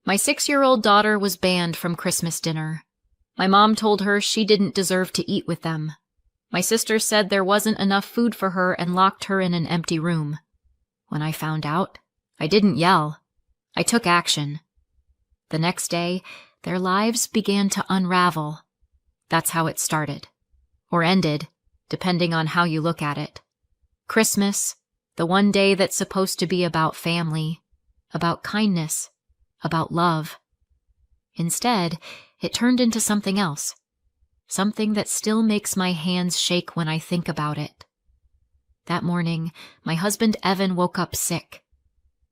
My 6-year-old daughter was banned from Christmas dinner. My mom told her she didn't deserve to eat with them. My sister said there wasn't enough food for her and locked her in an empty room. When I found out, I didn't yell. I took action. The next day, their lives began to unravel. That's how it started. Or ended, depending on how you look at it. Christmas, the one day that's supposed to be about family, about kindness, about love. Instead, it turned into something else. Something that still makes my hands shake when I think about it. That morning, my husband Evan woke up sick.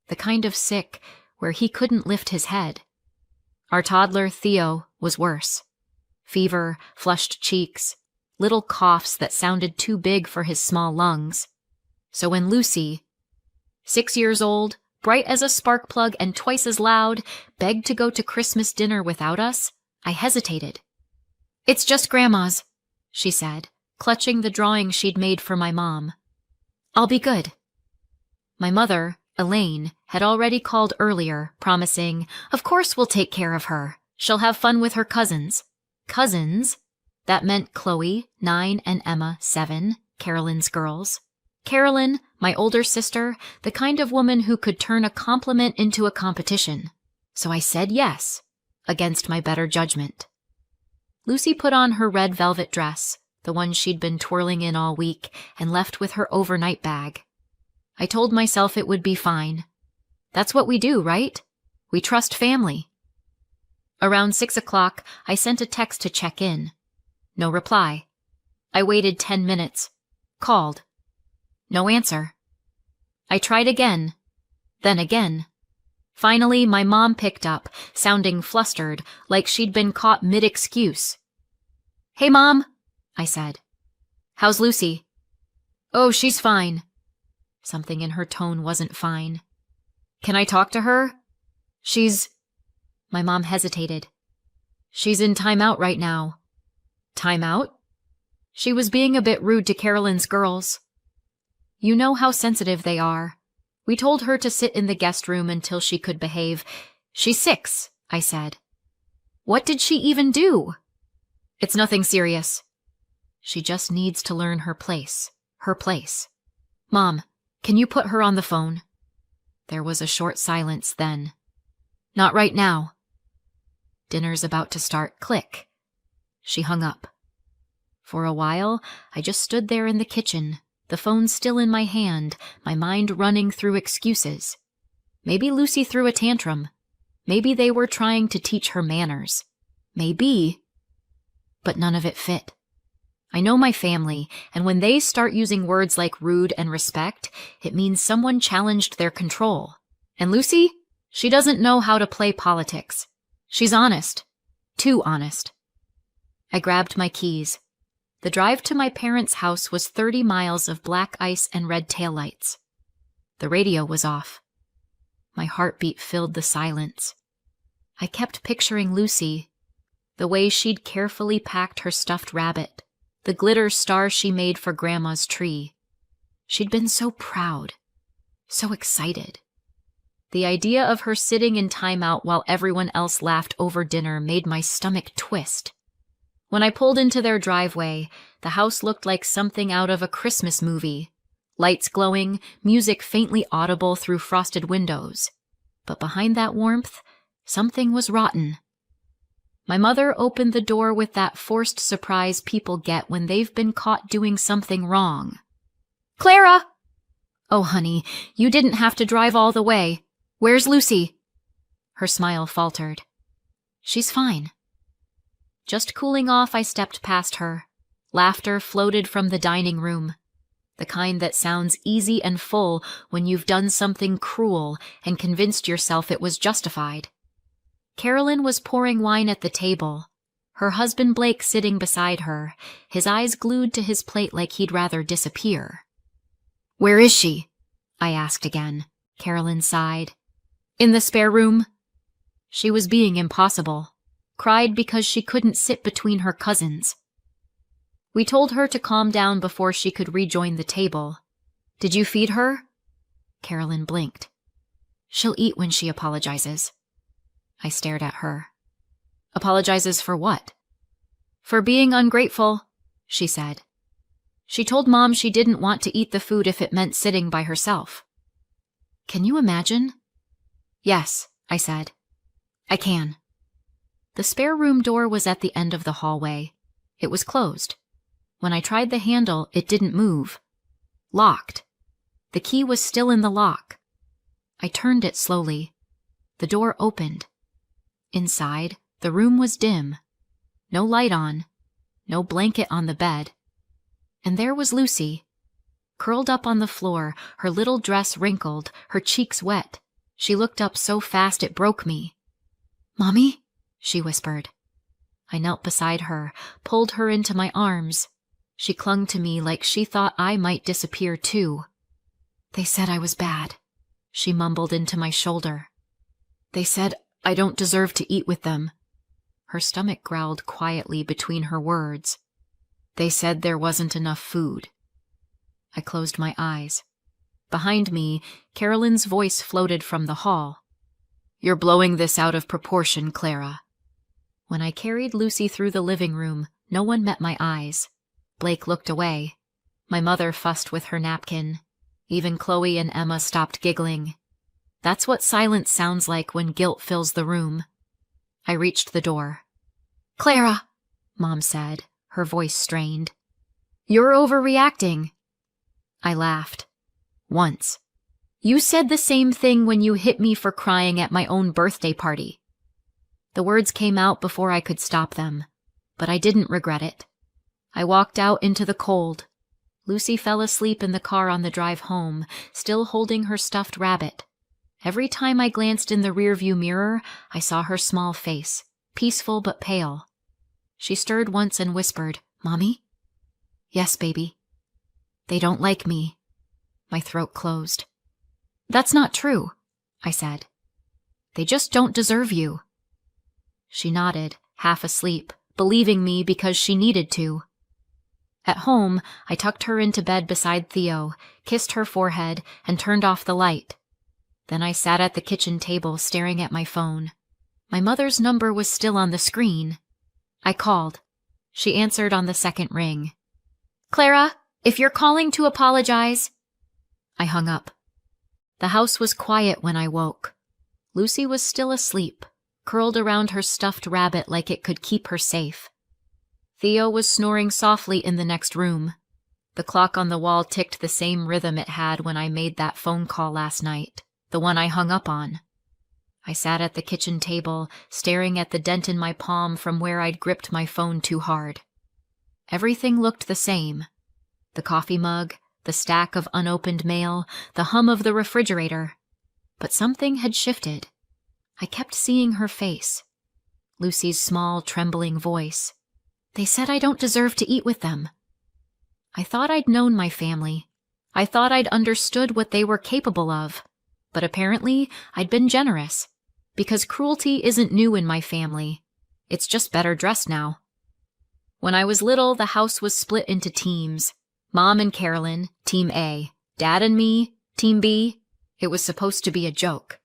The kind of sick where he couldn't lift his head. Our toddler, Theo, was worse. Fever, flushed cheeks, little coughs that sounded too big for his small lungs. So when Lucy, 6 years old, bright as a spark plug and twice as loud, begged to go to Christmas dinner without us, I hesitated. "It's just Grandma's," she said, clutching the drawing she'd made for my mom. "I'll be good." My mother, Elaine, had already called earlier, promising, "Of course we'll take care of her. She'll have fun with her cousins." Cousins? That meant Chloe, 9, and Emma, 7, Carolyn's girls. Carolyn, my older sister, the kind of woman who could turn a compliment into a competition. So I said yes, against my better judgment. Lucy put on her red velvet dress, the one she'd been twirling in all week, and left with her overnight bag. I told myself it would be fine. That's what we do, right? We trust family. Around 6 o'clock, I sent a text to check in. No reply. I waited 10 minutes. Called. No answer. I tried again. Then again. Finally, my mom picked up, sounding flustered, like she'd been caught mid-excuse. "Hey, Mom," I said. "How's Lucy?" "Oh, she's fine." Something in her tone wasn't fine. "Can I talk to her?" My mom hesitated. "She's in timeout right now." "Timeout?" "She was being a bit rude to Carolyn's girls. You know how sensitive they are. We told her to sit in the guest room until she could behave. She's 6, I said. What did she even do? It's nothing serious. She just needs to learn her place. Her place. Mom, can you put her on the phone? There was a short silence then. Not right now. Dinner's about to start. Click. She hung up. For a while, I just stood there in the kitchen, the phone still in my hand, my mind running through excuses. Maybe Lucy threw a tantrum. Maybe they were trying to teach her manners. Maybe. But none of it fit. I know my family, and when they start using words like rude and respect, it means someone challenged their control. And Lucy? She doesn't know how to play politics. She's honest. Too honest. I grabbed my keys. The drive to my parents' house was 30 miles of black ice and red taillights. The radio was off. My heartbeat filled the silence. I kept picturing Lucy, the way she'd carefully packed her stuffed rabbit, the glitter star she made for Grandma's tree. She'd been so proud, so excited. The idea of her sitting in timeout while everyone else laughed over dinner made my stomach twist. When I pulled into their driveway, the house looked like something out of a Christmas movie. Lights glowing, music faintly audible through frosted windows. But behind that warmth, something was rotten. My mother opened the door with that forced surprise people get when they've been caught doing something wrong. "Clara!" "Oh, honey, you didn't have to drive all the way. Where's Lucy?" Her smile faltered. "She's fine." Just cooling off, I stepped past her. Laughter floated from the dining room. The kind that sounds easy and full when you've done something cruel and convinced yourself it was justified. Carolyn was pouring wine at the table, her husband Blake sitting beside her, his eyes glued to his plate like he'd rather disappear. "Where is she?" I asked again. Carolyn sighed. "In the spare room." She was being impossible. Cried because she couldn't sit between her cousins. We told her to calm down before she could rejoin the table. "Did you feed her?" Carolyn blinked. "She'll eat when she apologizes." I stared at her. Apologizes for what? For being ungrateful, she said. She told Mom she didn't want to eat the food if it meant sitting by herself. Can you imagine? Yes, I said. I can. The spare room door was at the end of the hallway. It was closed. When I tried the handle, it didn't move. Locked. The key was still in the lock. I turned it slowly. The door opened. Inside, the room was dim. No light on. No blanket on the bed. And there was Lucy, curled up on the floor, her little dress wrinkled, her cheeks wet. She looked up so fast it broke me. "Mommy?" she whispered. I knelt beside her, pulled her into my arms. She clung to me like she thought I might disappear too. "They said I was bad," she mumbled into my shoulder. "They said I don't deserve to eat with them." Her stomach growled quietly between her words. "They said there wasn't enough food." I closed my eyes. Behind me, Carolyn's voice floated from the hall. "You're blowing this out of proportion, Clara." When I carried Lucy through the living room, no one met my eyes. Blake looked away. My mother fussed with her napkin. Even Chloe and Emma stopped giggling. That's what silence sounds like when guilt fills the room. I reached the door. "Clara," Mom said, her voice strained. "You're overreacting." I laughed. "Once. You said the same thing when you hit me for crying at my own birthday party." The words came out before I could stop them, but I didn't regret it. I walked out into the cold. Lucy fell asleep in the car on the drive home, still holding her stuffed rabbit. Every time I glanced in the rearview mirror, I saw her small face, peaceful but pale. She stirred once and whispered, "Mommy?" "Yes, baby." "They don't like me." My throat closed. "That's not true," I said. "They just don't deserve you." She nodded, half asleep, believing me because she needed to. At home, I tucked her into bed beside Theo, kissed her forehead, and turned off the light. Then I sat at the kitchen table staring at my phone. My mother's number was still on the screen. I called. She answered on the second ring. "Clara, if you're calling to apologize..." I hung up. The house was quiet when I woke. Lucy was still asleep, curled around her stuffed rabbit like it could keep her safe. Theo was snoring softly in the next room. The clock on the wall ticked the same rhythm it had when I made that phone call last night, the one I hung up on. I sat at the kitchen table, staring at the dent in my palm from where I'd gripped my phone too hard. Everything looked the same. The coffee mug, the stack of unopened mail, the hum of the refrigerator. But something had shifted. I kept seeing her face. Lucy's small, trembling voice. "They said I don't deserve to eat with them." I thought I'd known my family. I thought I'd understood what they were capable of. But apparently, I'd been generous. Because cruelty isn't new in my family. It's just better dressed now. When I was little, the house was split into teams. Mom and Carolyn, Team A. Dad and me, Team B. It was supposed to be a joke.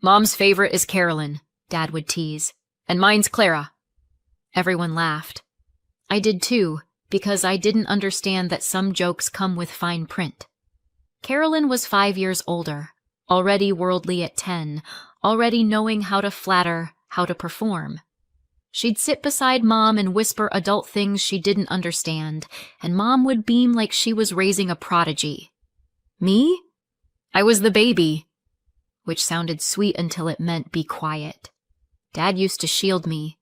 "Mom's favorite is Carolyn," Dad would tease. "And mine's Clara." Everyone laughed. I did too, because I didn't understand that some jokes come with fine print. Carolyn was 5 years older, already worldly at 10, already knowing how to flatter, how to perform. She'd sit beside Mom and whisper adult things she didn't understand, and Mom would beam like she was raising a prodigy. Me? I was the baby, which sounded sweet until it meant be quiet. Dad used to shield me.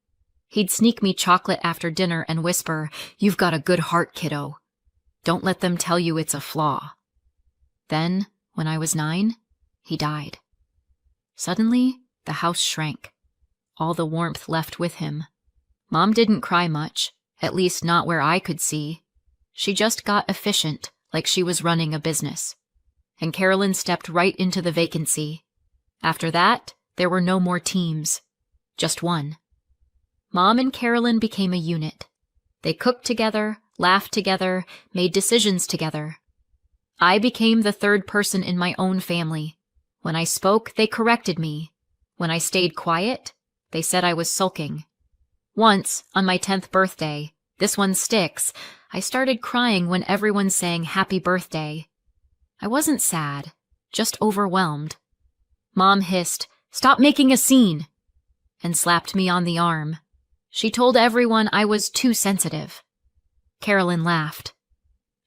He'd sneak me chocolate after dinner and whisper, "You've got a good heart, kiddo. Don't let them tell you it's a flaw." Then, when I was 9, he died. Suddenly, the house shrank. All the warmth left with him. Mom didn't cry much, at least not where I could see. She just got efficient, like she was running a business. And Carolyn stepped right into the vacancy. After that, there were no more teams. Just one. Mom and Carolyn became a unit. They cooked together, laughed together, made decisions together. I became the third person in my own family. When I spoke, they corrected me. When I stayed quiet, they said I was sulking. Once, on my 10th birthday, this one sticks, I started crying when everyone sang happy birthday. I wasn't sad, just overwhelmed. Mom hissed, "Stop making a scene," and slapped me on the arm. She told everyone I was too sensitive. Carolyn laughed.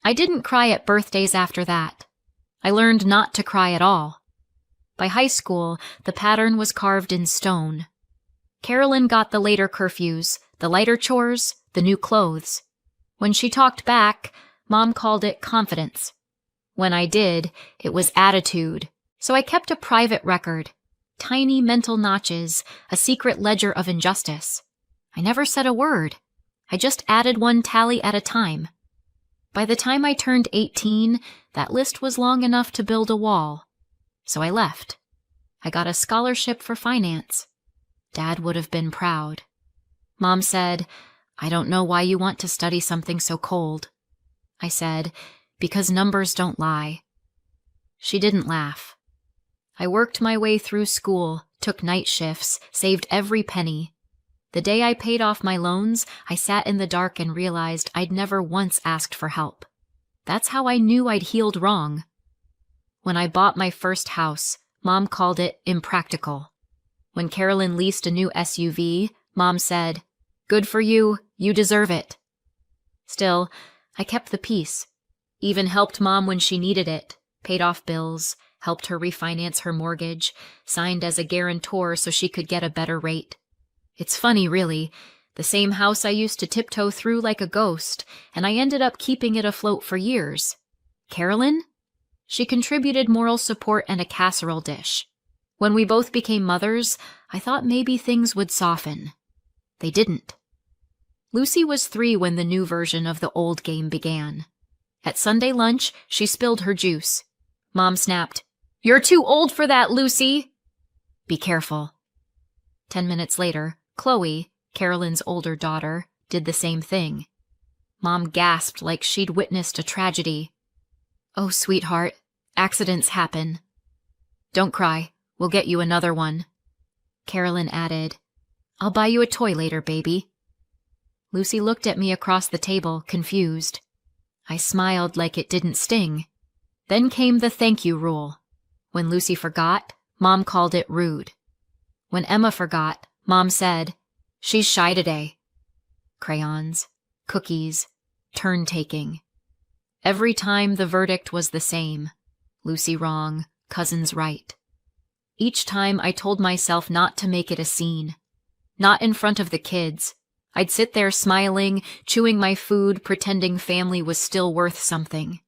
I didn't cry at birthdays after that. I learned not to cry at all. By high school, the pattern was carved in stone. Carolyn got the later curfews, the lighter chores, the new clothes. When she talked back, Mom called it confidence. When I did, it was attitude, so I kept a private record. Tiny mental notches, a secret ledger of injustice. I never said a word. I just added one tally at a time. By the time I turned 18, that list was long enough to build a wall. So I left. I got a scholarship for finance. Dad would have been proud. Mom said, "I don't know why you want to study something so cold." I said, "Because numbers don't lie." She didn't laugh. I worked my way through school, took night shifts, saved every penny. The day I paid off my loans, I sat in the dark and realized I'd never once asked for help. That's how I knew I'd healed wrong. When I bought my first house, Mom called it impractical. When Carolyn leased a new SUV, Mom said, "Good for you, you deserve it." Still, I kept the peace. Even helped Mom when she needed it, paid off bills, helped her refinance her mortgage, signed as a guarantor so she could get a better rate. It's funny, really. The same house I used to tiptoe through like a ghost, and I ended up keeping it afloat for years. Carolyn? She contributed moral support and a casserole dish. When we both became mothers, I thought maybe things would soften. They didn't. Lucy was 3 when the new version of the old game began. At Sunday lunch, she spilled her juice. Mom snapped, "You're too old for that, Lucy!" "Be careful." 10 minutes later, Chloe, Carolyn's older daughter, did the same thing. Mom gasped like she'd witnessed a tragedy. "Oh, sweetheart, accidents happen." "Don't cry, we'll get you another one." Carolyn added, "I'll buy you a toy later, baby." Lucy looked at me across the table, confused. I smiled like it didn't sting. Then came the thank you rule. When Lucy forgot, Mom called it rude. When Emma forgot, Mom said, "She's shy today." Crayons, cookies, turn-taking. Every time the verdict was the same. Lucy wrong, cousins right. Each time I told myself not to make it a scene. Not in front of the kids. I'd sit there smiling, chewing my food, pretending family was still worth something.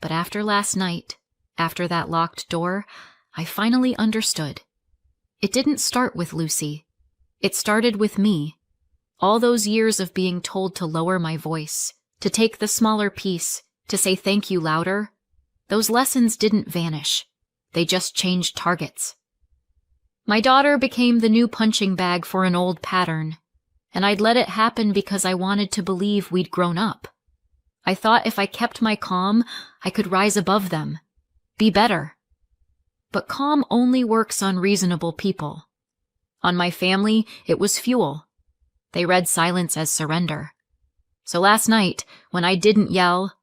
But after last night, after that locked door, I finally understood. It didn't start with Lucy. It started with me. All those years of being told to lower my voice, to take the smaller piece, to say thank you louder, those lessons didn't vanish. They just changed targets. My daughter became the new punching bag for an old pattern, and I'd let it happen because I wanted to believe we'd grown up. I thought if I kept my calm, I could rise above them, be better. But calm only works on reasonable people. On my family, it was fuel. They read silence as surrender. So last night, when I didn't yell,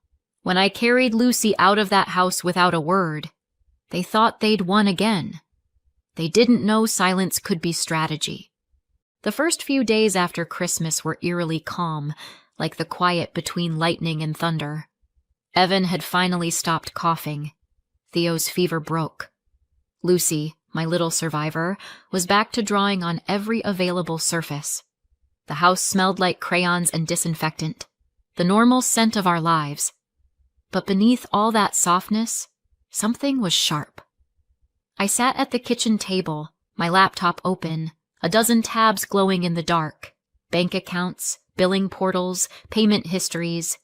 when I carried Lucy out of that house without a word, they thought they'd won again. They didn't know silence could be strategy. The first few days after Christmas were eerily calm, like the quiet between lightning and thunder. Evan had finally stopped coughing. Theo's fever broke. Lucy, my little survivor, was back to drawing on every available surface. The house smelled like crayons and disinfectant, the normal scent of our lives. But beneath all that softness, something was sharp. I sat at the kitchen table, my laptop open, a dozen tabs glowing in the dark, bank accounts, billing portals, payment histories.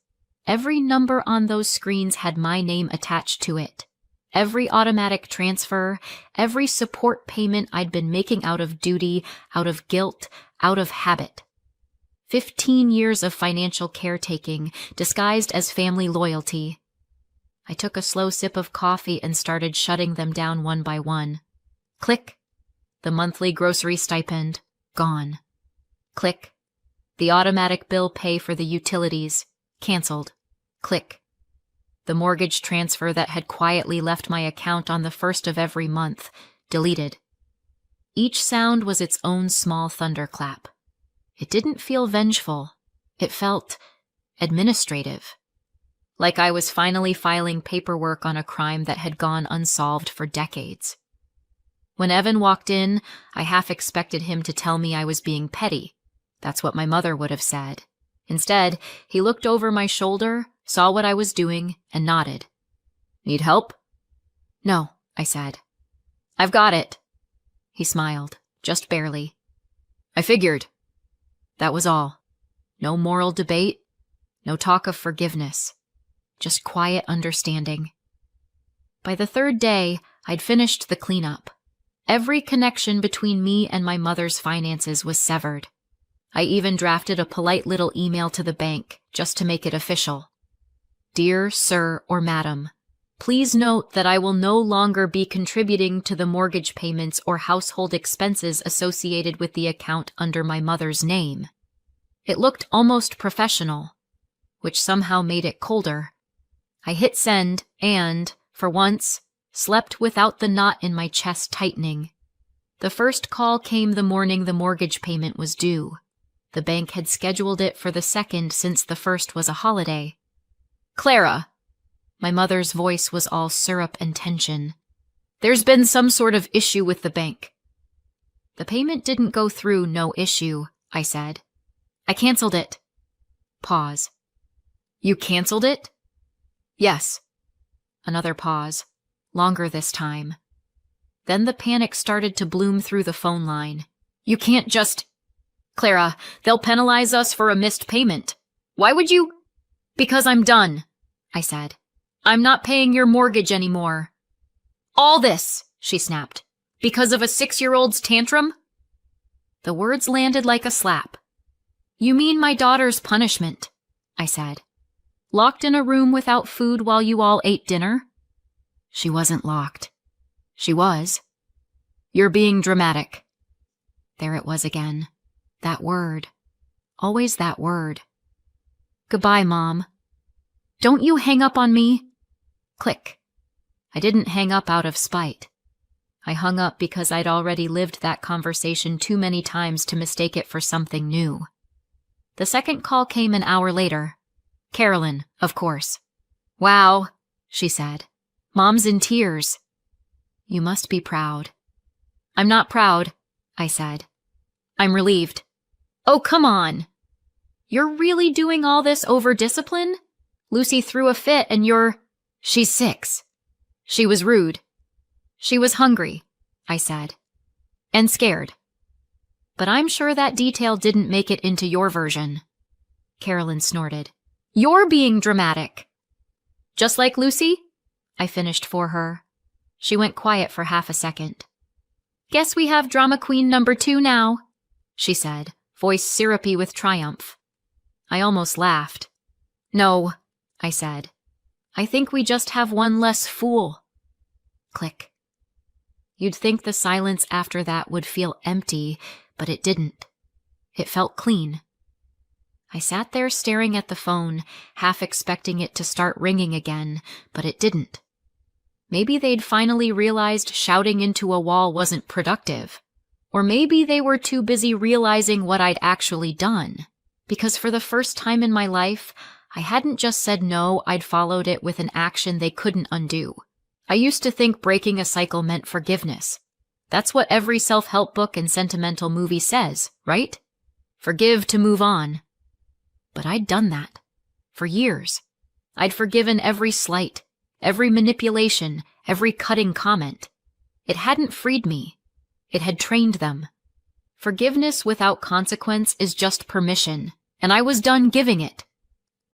Every number on those screens had my name attached to it. Every automatic transfer, every support payment I'd been making out of duty, out of guilt, out of habit. 15 years of financial caretaking, disguised as family loyalty. I took a slow sip of coffee and started shutting them down one by one. Click, The monthly grocery stipend, gone. Click. The automatic bill pay for the utilities, canceled. Click. The mortgage transfer that had quietly left my account on the first of every month, deleted. Each sound was its own small thunderclap. It didn't feel vengeful. It felt administrative. Like I was finally filing paperwork on a crime that had gone unsolved for decades. When Evan walked in, I half expected him to tell me I was being petty. That's what my mother would have said. Instead, he looked over my shoulder, saw what I was doing, and nodded. "Need help?" "No," I said. "I've got it." He smiled, just barely. "I figured." That was all. No moral debate, no talk of forgiveness. Just quiet understanding. By the third day, I'd finished the cleanup. Every connection between me and my mother's finances was severed. I even drafted a polite little email to the bank, just to make it official. "Dear Sir or Madam, please note that I will no longer be contributing to the mortgage payments or household expenses associated with the account under my mother's name." It looked almost professional, which somehow made it colder. I hit send and, for once, slept without the knot in my chest tightening. The first call came the morning the mortgage payment was due. The bank had scheduled it for the second since the first was a holiday. "Clara." My mother's voice was all syrup and tension. "There's been some sort of issue with the bank." "The payment didn't go through, no issue," I said. "I canceled it." Pause. "You canceled it?" "Yes." Another pause, longer this time. Then the panic started to bloom through the phone line. "You can't just—" "Clara, they'll penalize us for a missed payment. Why would you—" "Because I'm done," I said. "I'm not paying your mortgage anymore." "All this," she snapped, "because of a 6-year-old's tantrum?" The words landed like a slap. "You mean my daughter's punishment," I said. "Locked in a room without food while you all ate dinner?" She wasn't locked. She was. "You're being dramatic." There it was again. That word. Always that word. "Goodbye, Mom." "Don't you hang up on me." Click. I didn't hang up out of spite. I hung up because I'd already lived that conversation too many times to mistake it for something new. The second call came an hour later. Carolyn, of course. "Wow," she said. "Mom's in tears." "You must be proud." "I'm not proud," I said. "I'm relieved." "Oh, come on. You're really doing all this over discipline? Lucy threw a fit and She's 6. She was rude. She was hungry," I said. "And scared. But I'm sure that detail didn't make it into your version." Carolyn snorted. "You're being dramatic." "Just like Lucy?" I finished for her. She went quiet for half a second. "Guess we have drama queen number 2 now," she said, voice syrupy with triumph. I almost laughed. "No," I said. "I think we just have one less fool." Click. You'd think the silence after that would feel empty, but it didn't. It felt clean. I sat there staring at the phone, half expecting it to start ringing again, but it didn't. Maybe they'd finally realized shouting into a wall wasn't productive. Or maybe they were too busy realizing what I'd actually done. Because for the first time in my life, I hadn't just said no, I'd followed it with an action they couldn't undo. I used to think breaking a cycle meant forgiveness. That's what every self-help book and sentimental movie says, right? Forgive to move on. But I'd done that. For years. I'd forgiven every slight, every manipulation, every cutting comment. It hadn't freed me. It had trained them. Forgiveness without consequence is just permission, and I was done giving it.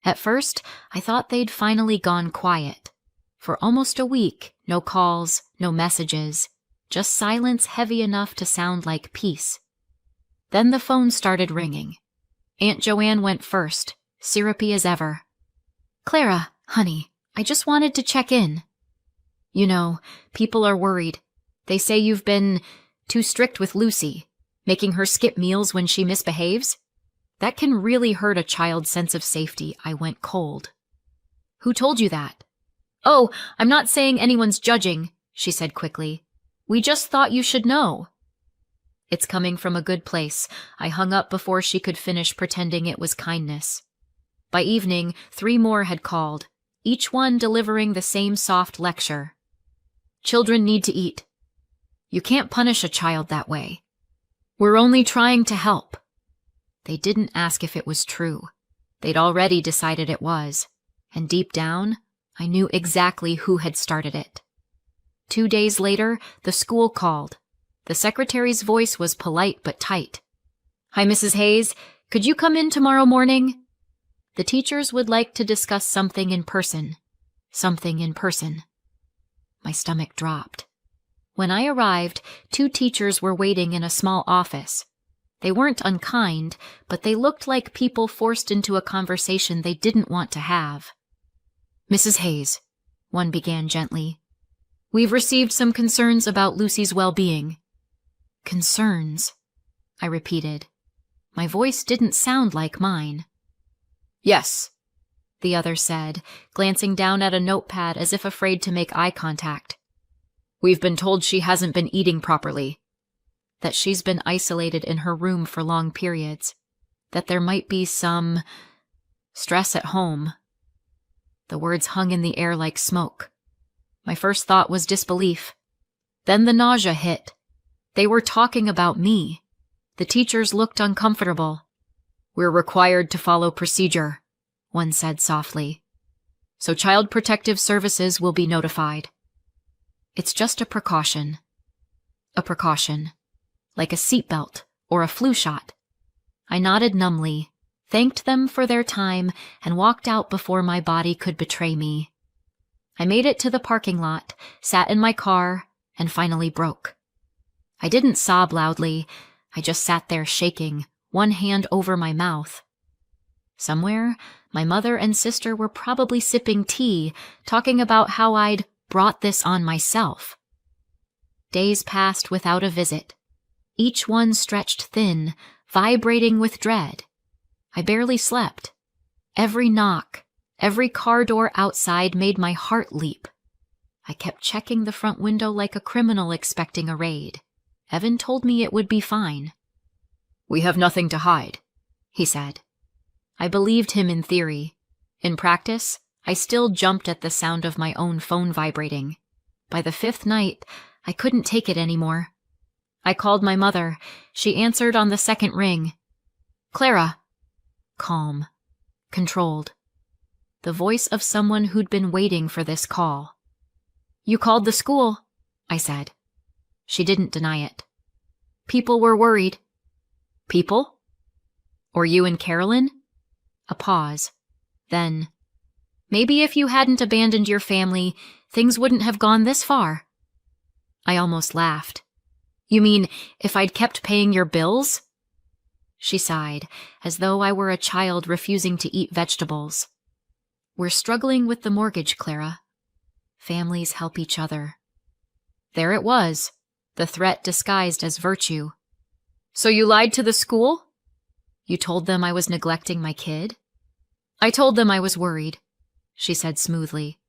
At first, I thought they'd finally gone quiet. For almost a week, no calls, no messages, just silence heavy enough to sound like peace. Then the phone started ringing. Aunt Joanne went first, syrupy as ever. "Clara, honey, I just wanted to check in. You know, people are worried. They say you've been Too strict with Lucy, making her skip meals when she misbehaves? That can really hurt a child's sense of safety. I went cold. Who told you that? Oh, I'm not saying anyone's judging, she said quickly. We just thought you should know. It's coming from a good place. I hung up before she could finish pretending it was kindness. By evening, 3 more had called, each one delivering the same soft lecture. Children need to eat. You can't punish a child that way. We're only trying to help. They didn't ask if it was true. They'd already decided it was, and deep down, I knew exactly who had started it. 2 days later, the school called. The secretary's voice was polite but tight. Hi, Mrs. Hayes. Could you come in tomorrow morning? The teachers would like to discuss something in person. Something in person. My stomach dropped. When I arrived, 2 teachers were waiting in a small office. They weren't unkind, but they looked like people forced into a conversation they didn't want to have. Mrs. Hayes, one began gently. We've received some concerns about Lucy's well-being. Concerns, I repeated. My voice didn't sound like mine. Yes, the other said, glancing down at a notepad as if afraid to make eye contact. We've been told she hasn't been eating properly, that she's been isolated in her room for long periods, that there might be some stress at home. The words hung in the air like smoke. My first thought was disbelief. Then the nausea hit. They were talking about me. The teachers looked uncomfortable. We're required to follow procedure, one said softly. So Child Protective Services will be notified. It's just a precaution. A precaution. Like a seatbelt or a flu shot. I nodded numbly, thanked them for their time, and walked out before my body could betray me. I made it to the parking lot, sat in my car, and finally broke. I didn't sob loudly. I just sat there shaking, one hand over my mouth. Somewhere, my mother and sister were probably sipping tea, talking about how I'd brought this on myself. Days passed without a visit. Each one stretched thin, vibrating with dread. I barely slept. Every knock, every car door outside made my heart leap. I kept checking the front window like a criminal expecting a raid. Evan told me it would be fine. We have nothing to hide, he said. I believed him in theory. In practice, I still jumped at the sound of my own phone vibrating. By the 5th night, I couldn't take it anymore. I called my mother. She answered on the 2nd ring. Clara. Calm. Controlled. The voice of someone who'd been waiting for this call. You called the school, I said. She didn't deny it. People were worried. People? Or you and Carolyn? A pause. Then, maybe if you hadn't abandoned your family, things wouldn't have gone this far. I almost laughed. You mean if I'd kept paying your bills? She sighed, as though I were a child refusing to eat vegetables. We're struggling with the mortgage, Clara. Families help each other. There it was, the threat disguised as virtue. So you lied to the school? You told them I was neglecting my kid? I told them I was worried, she said smoothly.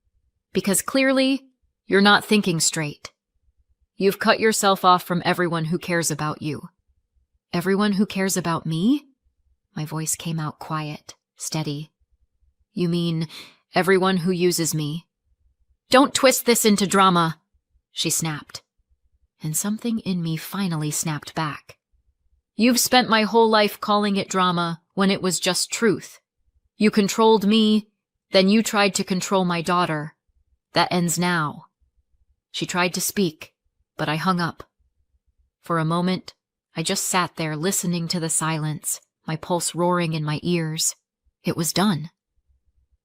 Because clearly, you're not thinking straight. You've cut yourself off from everyone who cares about you. Everyone who cares about me? My voice came out quiet, steady. You mean everyone who uses me? Don't twist this into drama, she snapped. And something in me finally snapped back. You've spent my whole life calling it drama when it was just truth. You controlled me, then you tried to control my daughter. That ends now. She tried to speak, but I hung up. For a moment, I just sat there listening to the silence, my pulse roaring in my ears. It was done.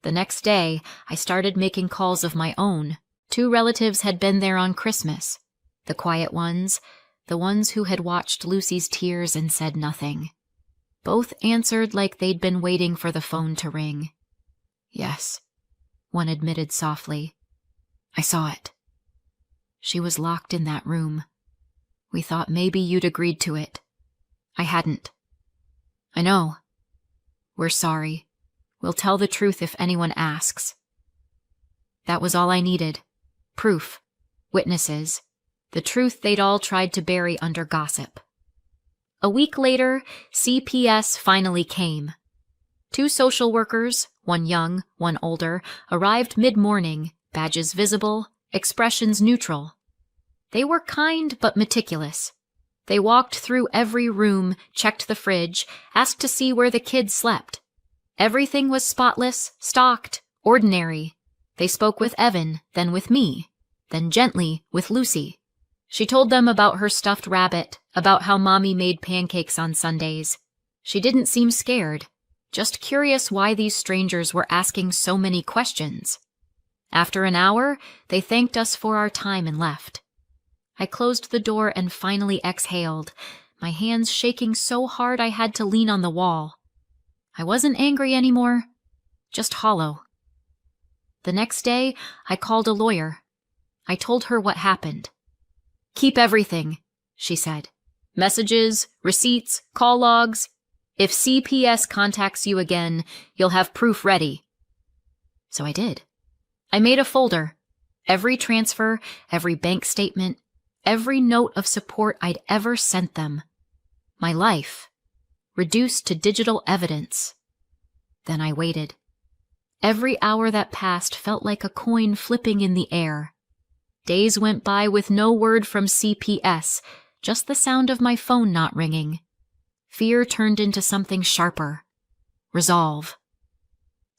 The next day, I started making calls of my own. 2 relatives had been there on Christmas. The quiet ones, the ones who had watched Lucy's tears and said nothing. Both answered like they'd been waiting for the phone to ring. Yes, one admitted softly. I saw it. She was locked in that room. We thought maybe you'd agreed to it. I hadn't. I know. We're sorry. We'll tell the truth if anyone asks. That was all I needed. Proof. Witnesses. The truth they'd all tried to bury under gossip. A week later, CPS finally came. 2 social workers, one young, one older, arrived mid-morning, badges visible, expressions neutral. They were kind but meticulous. They walked through every room, checked the fridge, asked to see where the kids slept. Everything was spotless, stocked, ordinary. They spoke with Evan, then with me, then gently with Lucy. She told them about her stuffed rabbit, about how Mommy made pancakes on Sundays. She didn't seem scared, just curious why these strangers were asking so many questions. After an hour, they thanked us for our time and left. I closed the door and finally exhaled, my hands shaking so hard I had to lean on the wall. I wasn't angry anymore, just hollow. The next day, I called a lawyer. I told her what happened. "Keep everything," she said. "Messages, receipts, call logs. If CPS contacts you again, you'll have proof ready." So I did. I made a folder. Every transfer, every bank statement, every note of support I'd ever sent them. My life, reduced to digital evidence. Then I waited. Every hour that passed felt like a coin flipping in the air. Days went by with no word from CPS, just the sound of my phone not ringing. Fear turned into something sharper. Resolve.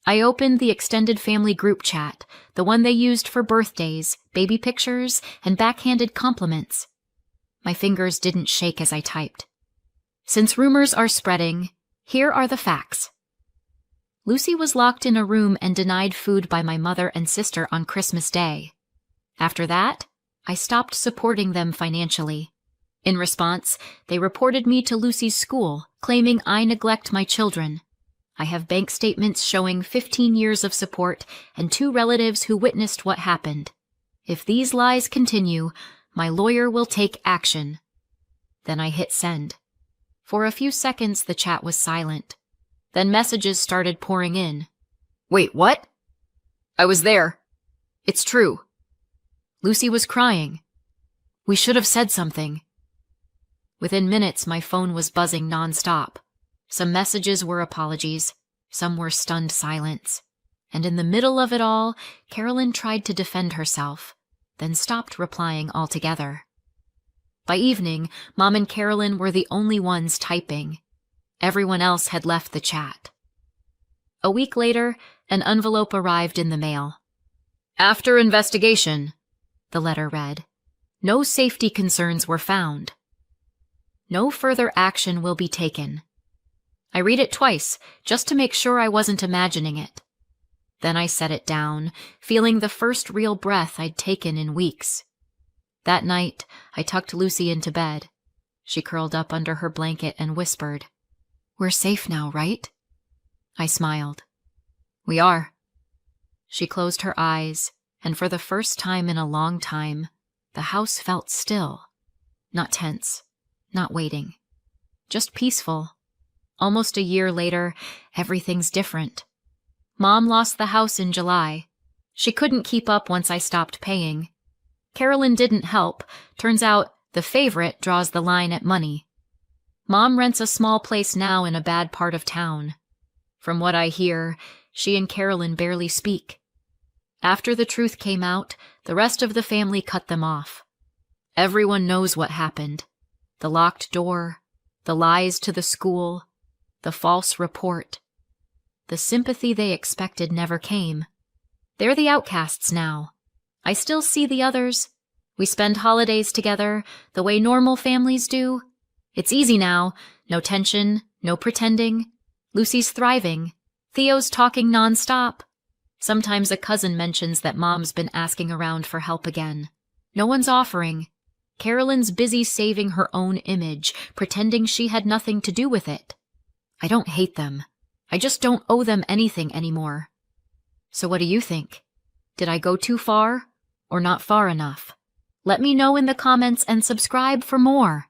I opened the extended family group chat, the one they used for birthdays, baby pictures, and backhanded compliments. My fingers didn't shake as I typed. "Since rumors are spreading, here are the facts. Lucy was locked in a room and denied food by my mother and sister on Christmas Day. After that, I stopped supporting them financially. In response, they reported me to Lucy's school, claiming I neglect my children. I have bank statements showing 15 years of support and 2 relatives who witnessed what happened. If these lies continue, my lawyer will take action." Then I hit send. For a few seconds, the chat was silent. Then messages started pouring in. "Wait, what? I was there. It's true." Lucy was crying. "We should have said something." Within minutes, my phone was buzzing nonstop. Some messages were apologies, some were stunned silence. And in the middle of it all, Carolyn tried to defend herself, then stopped replying altogether. By evening, Mom and Carolyn were the only ones typing. Everyone else had left the chat. A week later, an envelope arrived in the mail. "After investigation," the letter read, "no safety concerns were found. No further action will be taken." I read it twice, just to make sure I wasn't imagining it. Then I set it down, feeling the first real breath I'd taken in weeks. That night, I tucked Lucy into bed. She curled up under her blanket and whispered, "We're safe now, right?" I smiled. "We are." She closed her eyes, and for the first time in a long time, the house felt still. Not tense, not waiting. Just peaceful. Almost a year later, everything's different. Mom lost the house in July. She couldn't keep up once I stopped paying. Carolyn didn't help. Turns out the favorite draws the line at money. Mom rents a small place now in a bad part of town. From what I hear, she and Carolyn barely speak. After the truth came out, the rest of the family cut them off. Everyone knows what happened. The locked door, the lies to the school, the false report. The sympathy they expected never came. They're the outcasts now. I still see the others. We spend holidays together, the way normal families do. It's easy now. No tension, no pretending. Lucy's thriving. Theo's talking nonstop. Sometimes a cousin mentions that Mom's been asking around for help again. No one's offering. Carolyn's busy saving her own image, pretending she had nothing to do with it. I don't hate them. I just don't owe them anything anymore. So what do you think? Did I go too far, or not far enough? Let me know in the comments and subscribe for more.